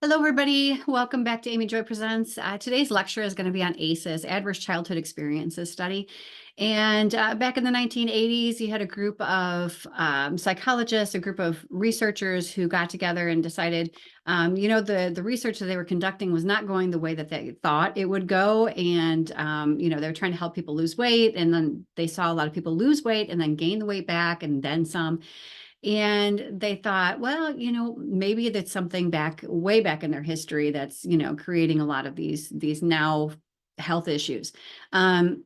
Hello, everybody. Welcome back to Amy Joy Presents. Today's lecture is going to be on ACEs, Adverse Childhood Experiences Study. And back in the 1980s, you had a group of psychologists, a group of researchers who got together and decided, the research that they were conducting was not going the way that they thought it would go. And, they were trying to help people lose weight. And then they saw a lot of people lose weight and then gain the weight back and then some. And they thought, well, maybe that's something way back in their history that's, creating a lot of these now health issues.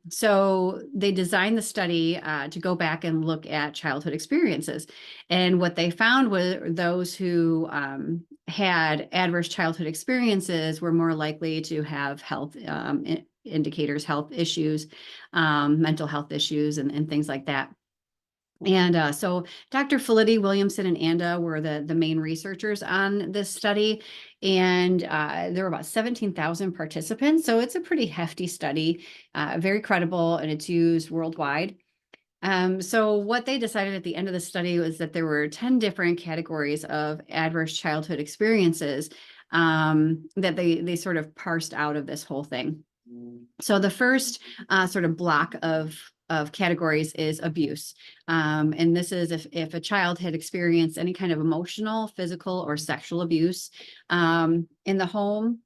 So they designed the study to go back and look at childhood experiences. And what they found was those who had adverse childhood experiences were more likely to have health indicators, health issues, mental health issues, and things like that. And so Dr. Felitti, Williamson, and Anda were the main researchers on this study. And there were about 17,000 participants. So it's a pretty hefty study, very credible, and it's used worldwide. So what they decided at the end of the study was that there were 10 different categories of adverse childhood experiences that they sort of parsed out of this whole thing. So the first sort of block of categories is abuse. And this is if a child had experienced any kind of emotional, physical, or sexual abuse in the home.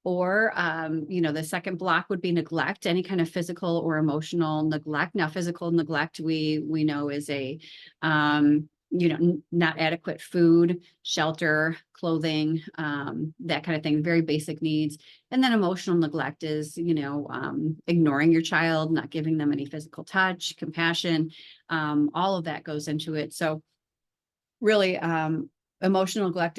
Or, the second block would be neglect, any kind of physical or emotional neglect. Now, physical neglect, we know is not adequate food, shelter, clothing, that kind of thing, very basic needs. And then emotional neglect is, ignoring your child, not giving them any physical touch, compassion, all of that goes into it. So really, emotional neglect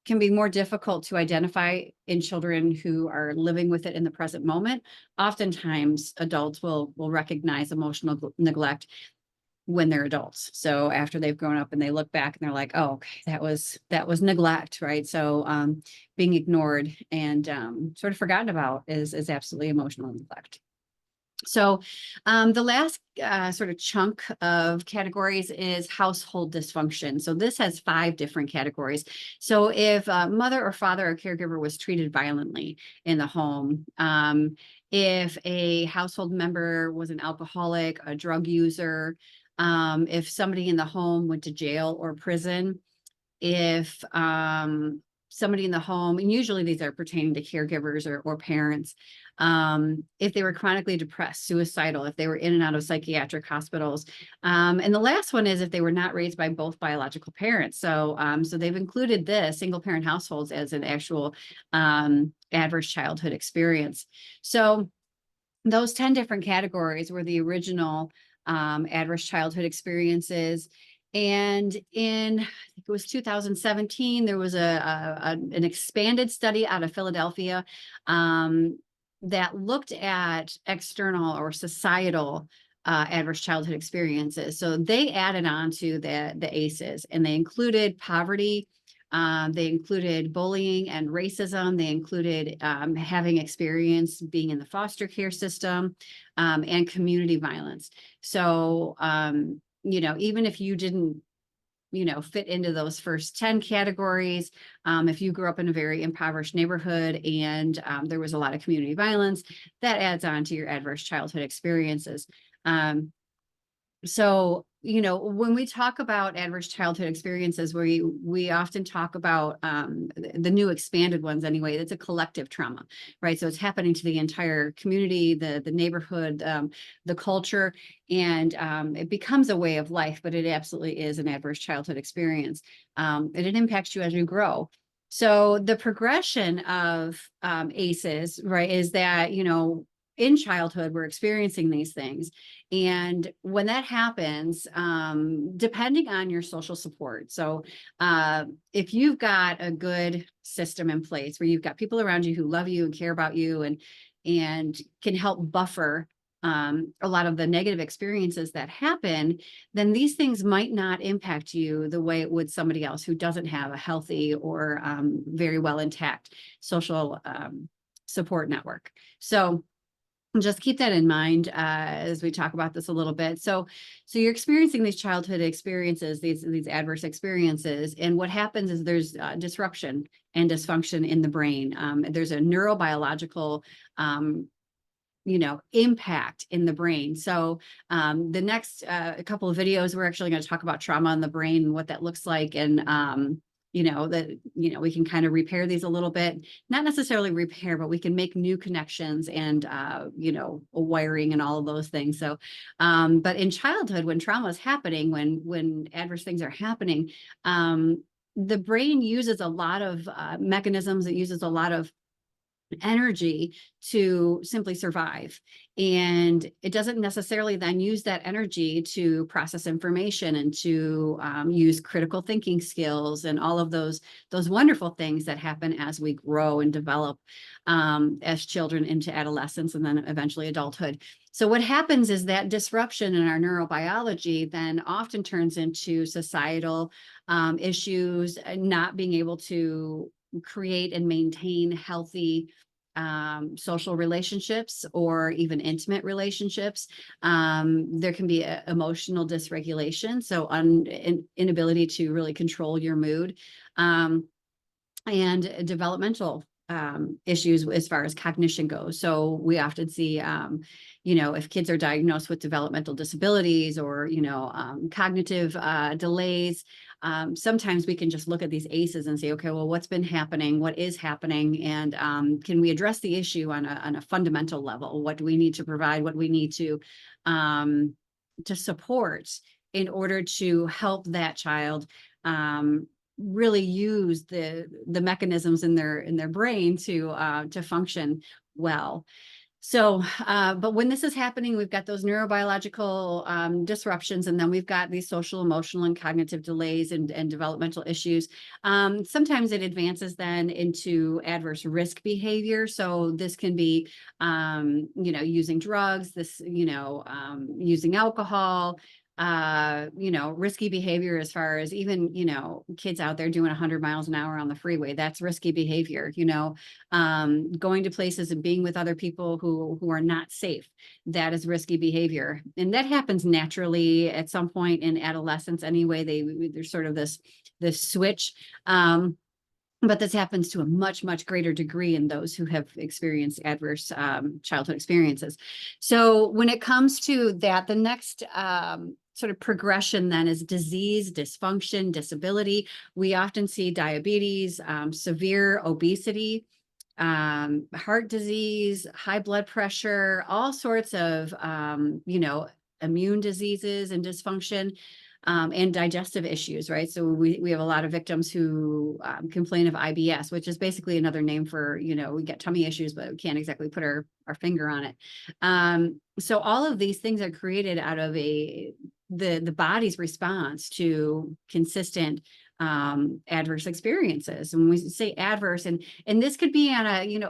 can be more difficult to identify in children who are living with it in the present moment. Oftentimes, adults will recognize emotional neglect when they're adults. So after they've grown up and they look back and they're like, oh, okay, that was neglect, right? So being ignored and sort of forgotten about is absolutely emotional neglect. So the last sort of chunk of categories is household dysfunction. So this has 5 different categories. So if a mother or father or caregiver was treated violently in the home, if a household member was an alcoholic, a drug user, if somebody in the home went to jail or prison, if somebody in the home, and usually these are pertaining to caregivers or parents, if they were chronically depressed, suicidal, if they were in and out of psychiatric hospitals. And the last one is if they were not raised by both biological parents. So they've included this single parent households as an actual adverse childhood experience. So those 10 different categories were the original adverse childhood experiences. And in, I think it was 2017, there was an expanded study out of Philadelphia that looked at external or societal adverse childhood experiences. So they added on to the ACEs, and they included poverty. They included bullying and racism. They included having experience being in the foster care system and community violence. So, even if you didn't, fit into those first 10 categories, if you grew up in a very impoverished neighborhood and there was a lot of community violence, that adds on to your adverse childhood experiences. So, when we talk about adverse childhood experiences, we often talk about the new expanded ones anyway. It's a collective trauma, right? So it's happening to the entire community, the neighborhood, the culture, and it becomes a way of life, but it absolutely is an adverse childhood experience. And it impacts you as you grow. So the progression of ACEs, right, is that, in childhood, we're experiencing these things. And when that happens, depending on your social support. So if you've got a good system in place where you've got people around you who love you and care about you and can help buffer a lot of the negative experiences that happen, then these things might not impact you the way it would somebody else who doesn't have a healthy or very well intact social support network. So just keep that in mind as we talk about this a little bit. So you're experiencing these childhood experiences, these adverse experiences, and what happens is there's disruption and dysfunction in the brain. There's a neurobiological impact in the brain. So the next couple of videos, we're actually going to talk about trauma in the brain and what that looks like. And, we can kind of repair these a little bit, not necessarily repair, but we can make new connections and, wiring and all of those things. So, but in childhood, when trauma is happening, when adverse things are happening, the brain uses a lot of mechanisms. It uses a lot of energy to simply survive. And it doesn't necessarily then use that energy to process information and to use critical thinking skills and all of those wonderful things that happen as we grow and develop as children into adolescence and then eventually adulthood. So what happens is that disruption in our neurobiology then often turns into societal issues, not being able to create and maintain healthy social relationships or even intimate relationships. There can be emotional dysregulation, so inability to really control your mood, and developmental issues as far as cognition goes. So we often see, if kids are diagnosed with developmental disabilities or, cognitive delays, sometimes we can just look at these ACEs and say, okay, well, what's been happening? What is happening? And can we address the issue on a fundamental level? What do we need to provide? What do we need to support in order to help that child really use the mechanisms in their brain to function well. So, but when this is happening, we've got those neurobiological disruptions, and then we've got these social, emotional, and cognitive delays and developmental issues. Sometimes it advances then into adverse risk behavior. So this can be, using drugs, using alcohol, risky behavior as far as even, kids out there doing 100 miles an hour on the freeway. That's risky behavior, going to places and being with other people who are not safe. That is risky behavior. And that happens naturally at some point in adolescence anyway. There's sort of this switch. But this happens to a much, much greater degree in those who have experienced adverse childhood experiences. So when it comes to that, the next sort of progression then is disease, dysfunction, disability. We often see diabetes, severe obesity, heart disease, high blood pressure, all sorts of, immune diseases and dysfunction. And digestive issues, right? So we have a lot of victims who complain of IBS, which is basically another name for, we get tummy issues, but we can't exactly put our finger on it. So all of these things are created out of the body's response to consistent adverse experiences. And when we say adverse, and this could be on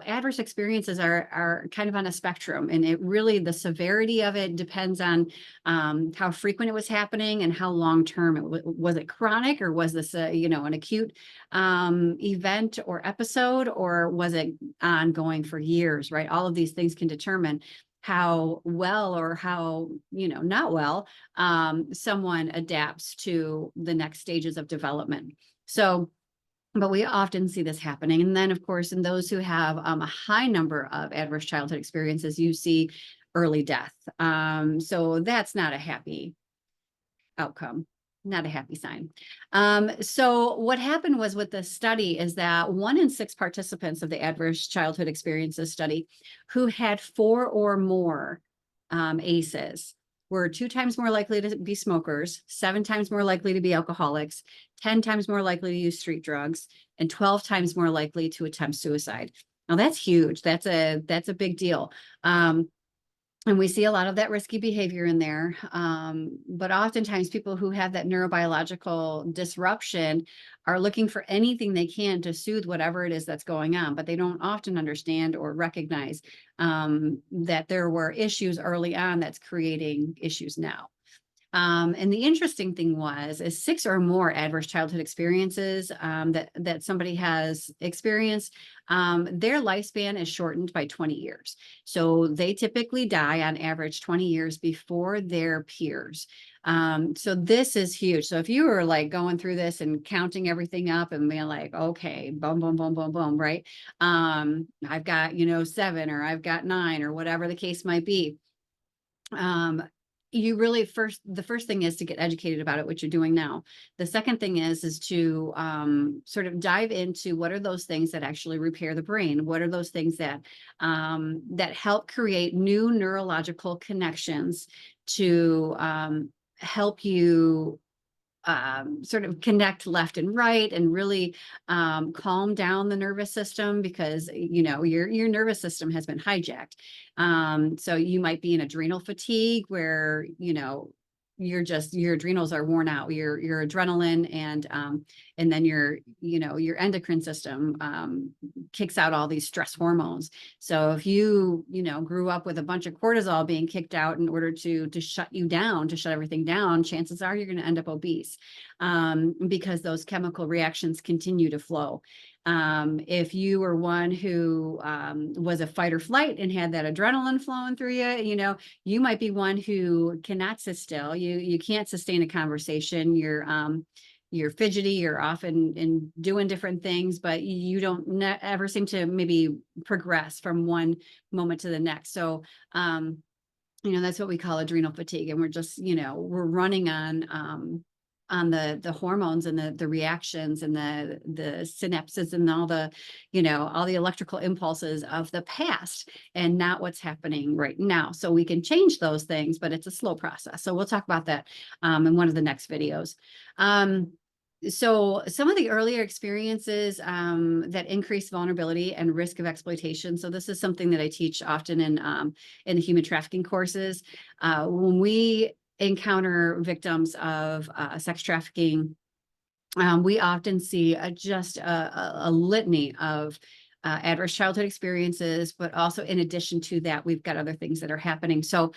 adverse experiences are kind of on a spectrum, and it really, the severity of it depends on how frequent it was happening and how long term it was. It chronic, or was this an acute event or episode, or was it ongoing for years, right? All of these things can determine how well or how, not well, someone adapts to the next stages of development. So, but we often see this happening. And then, of course, in those who have a high number of adverse childhood experiences, you see early death. So that's not a happy outcome. Not a happy sign. So what happened was with this study is that 1 in 6 participants of the adverse childhood experiences study who had 4 or more ACEs were 2 times more likely to be smokers, 7 times more likely to be alcoholics, 10 times more likely to use street drugs, and 12 times more likely to attempt suicide. Now that's huge. That's a big deal. And we see a lot of that risky behavior in there. But oftentimes people who have that neurobiological disruption are looking for anything they can to soothe whatever it is that's going on, but they don't often understand or recognize that there were issues early on that's creating issues now. And the interesting thing is 6 or more adverse childhood experiences that somebody has experienced, their lifespan is shortened by 20 years. So they typically die on average 20 years before their peers. So this is huge. So if you were like going through this and counting everything up and being like, okay, boom, boom, boom, boom, boom, right? I've got, 7, or I've got 9, or whatever the case might be. You really the first thing is to get educated about it, what you're doing now. The second thing is to sort of dive into what are those things that actually repair the brain? What are those things that that help create new neurological connections to help you sort of connect left and right, and really calm down the nervous system, because your nervous system has been hijacked. So you might be in adrenal fatigue where your adrenals are worn out, your adrenaline, and then your endocrine system kicks out all these stress hormones. So if you grew up with a bunch of cortisol being kicked out in order to shut you down, to shut everything down, chances are you're going to end up obese, because those chemical reactions continue to flow. If you were one who was a fight or flight and had that adrenaline flowing through you, you might be one who cannot sit still. You can't sustain a conversation. You're fidgety, you're often in doing different things, but you don't ever seem to maybe progress from one moment to the next. So, that's what we call adrenal fatigue. And we're just, we're running on the hormones and the reactions and the synapses and all the electrical impulses of the past, and not what's happening right now. So we can change those things, but it's a slow process. So we'll talk about that in one of the next videos. So some of the earlier experiences that increase vulnerability and risk of exploitation. So this is something that I teach often in the human trafficking courses. When we encounter victims of sex trafficking, we often see just a litany of adverse childhood experiences, but also in addition to that, we've got other things that are happening. So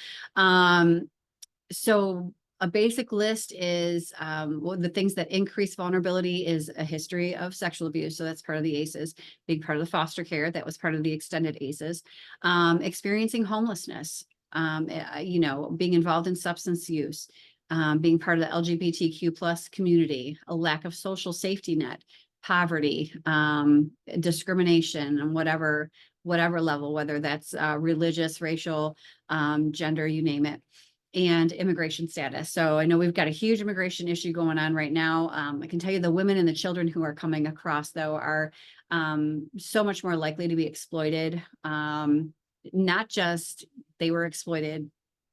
a basic list is the things that increase vulnerability is a history of sexual abuse. So that's part of the ACEs, big part of the foster care. That was part of the extended ACEs. Experiencing homelessness, being involved in substance use, being part of the LGBTQ plus community, a lack of social safety net, poverty, discrimination, and whatever level, whether that's religious, racial, gender, you name it, and immigration status. So I know we've got a huge immigration issue going on right now. I can tell you the women and the children who are coming across, though, are so much more likely to be exploited. Not just they were exploited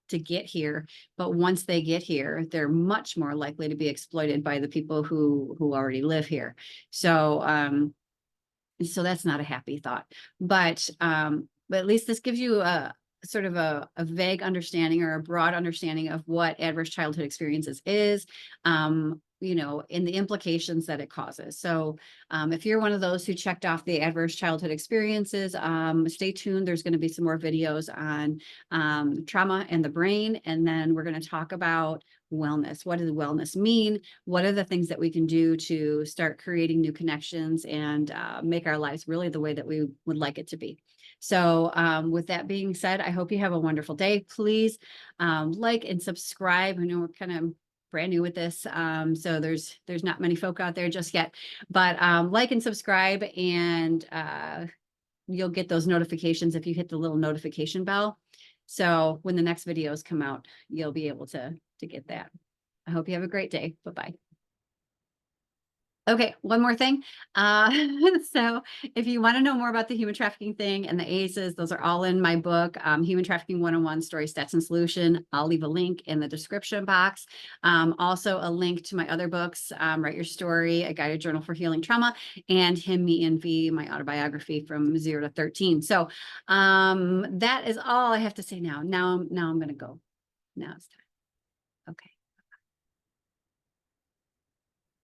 to get here, but once they get here, they're much more likely to be exploited by the people who already live here. So so that's not a happy thought, but at least this gives you a sort of a vague understanding or a broad understanding of what adverse childhood experiences is, in the implications that it causes. So if you're one of those who checked off the adverse childhood experiences, stay tuned. There's going to be some more videos on trauma and the brain. And then we're going to talk about wellness. What does wellness mean? What are the things that we can do to start creating new connections and make our lives really the way that we would like it to be? So with that being said, I hope you have a wonderful day. Please like and subscribe. I know we're kind of brand new with this, so there's not many folk out there just yet, but like and subscribe, and you'll get those notifications if you hit the little notification bell. So when the next videos come out, you'll be able to get that. I hope you have a great day. Bye-bye. Okay, one more thing. So if you want to know more about the human trafficking thing and the ACEs, those are all in my book, Human Trafficking 101, Story, Stats, and Solution. I'll leave a link in the description box. Also a link to my other books, Write Your Story, A Guided Journal for Healing Trauma, and Him, Me, and V, my autobiography from 0 to 13. So that is all I have to say now. Now I'm going to go. Now it's time. Okay.